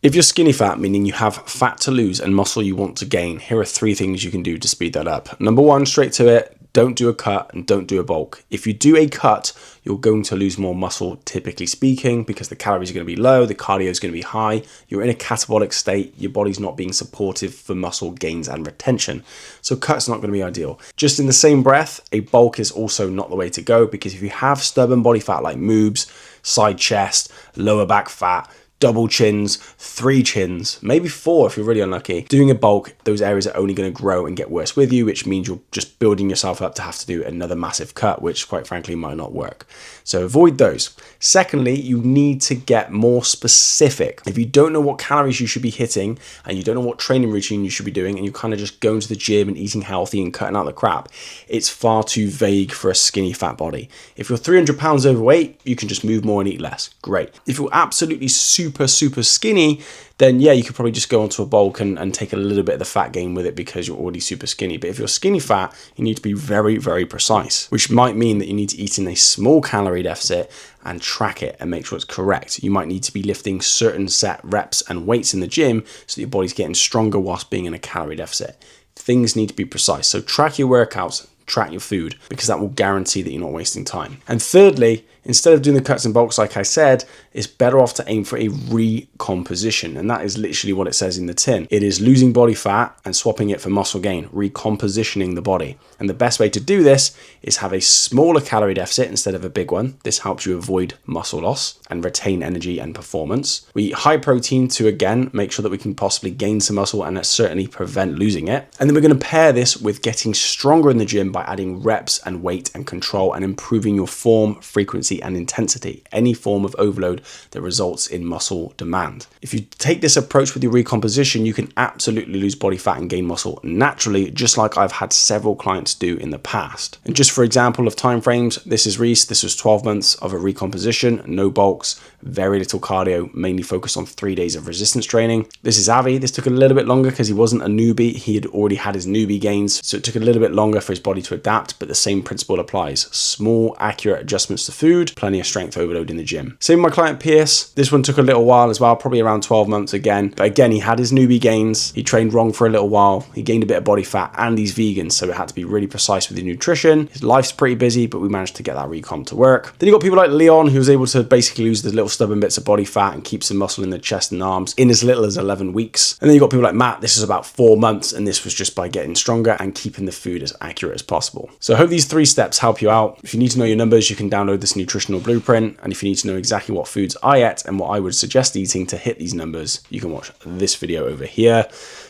If you're skinny fat, meaning you have fat to lose and muscle you want to gain, here are 3 things you can do to speed that up. Number 1, straight to it. Don't do a cut and don't do a bulk. If you do a cut, you're going to lose more muscle, typically speaking, because the calories are going to be low, the cardio is going to be high. You're in a catabolic state. Your body's not being supportive for muscle gains and retention. So cut's not going to be ideal. Just in the same breath, a bulk is also not the way to go, because if you have stubborn body fat like moobs, side chest, lower back fat, double chins, 3 chins, maybe 4 if you're really unlucky. Doing a bulk, those areas are only going to grow and get worse with you, which means you're just building yourself up to have to do another massive cut, which quite frankly might not work. So avoid those. Secondly, you need to get more specific. If you don't know what calories you should be hitting and you don't know what training routine you should be doing and you're kind of just going to the gym and eating healthy and cutting out the crap, it's far too vague for a skinny fat body. If you're 300 pounds overweight, you can just move more and eat less. Great. If you're absolutely super skinny, then yeah, you could probably just go onto a bulk and take a little bit of the fat gain with it because you're already super skinny. But if you're skinny fat, you need to be very precise, which might mean that you need to eat in a small calorie deficit and track it and make sure it's correct. You might need to be lifting certain set reps and weights in the gym so that your body's getting stronger whilst being in a calorie deficit. Things need to be precise. So track your workouts, track your food, because that will guarantee that you're not wasting time. And thirdly, instead of doing the cuts and bulks, like I said, it's better off to aim for a recomposition. And that is literally what it says in the tin. It is losing body fat and swapping it for muscle gain, recompositioning the body. And the best way to do this is have a smaller calorie deficit instead of a big one. This helps you avoid muscle loss and retain energy and performance. We eat high protein to, again, make sure that we can possibly gain some muscle and certainly prevent losing it. And then we're going to pair this with getting stronger in the gym by adding reps and weight and control and improving your form, frequency, and intensity, any form of overload that results in muscle demand. If you take this approach with your recomposition, you can absolutely lose body fat and gain muscle naturally, just like I've had several clients do in the past. And just for example of timeframes, this is Reese. This was 12 months of a recomposition, no bulks, very little cardio, mainly focused on 3 days of resistance training. This is Avi. This took a little bit longer because he wasn't a newbie. He had already had his newbie gains, so it took a little bit longer for his body to adapt, but the same principle applies. Small, accurate adjustments to food, plenty of strength overload in the gym. Same with my client Pierce. This one took a little while as well, probably around 12 months again. But again, he had his newbie gains. He trained wrong for a little while. He gained a bit of body fat and he's vegan, so it had to be really precise with his nutrition. His life's pretty busy, but we managed to get that recom to work. Then you got people like Leon, who was able to basically lose the little stubborn bits of body fat and keep some muscle in the chest and arms in as little as 11 weeks. And then you got people like Matt. This is about 4 months, and this was just by getting stronger and keeping the food as accurate as possible. So I hope these 3 steps help you out. If you need to know your numbers, you can download this nutritional blueprint. And if you need to know exactly what foods I ate and what I would suggest eating to hit these numbers, you can watch this video over here.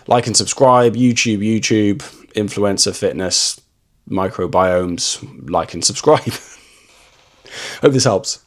Like and subscribe, YouTube, influencer fitness, microbiomes, like and subscribe. Hope this helps.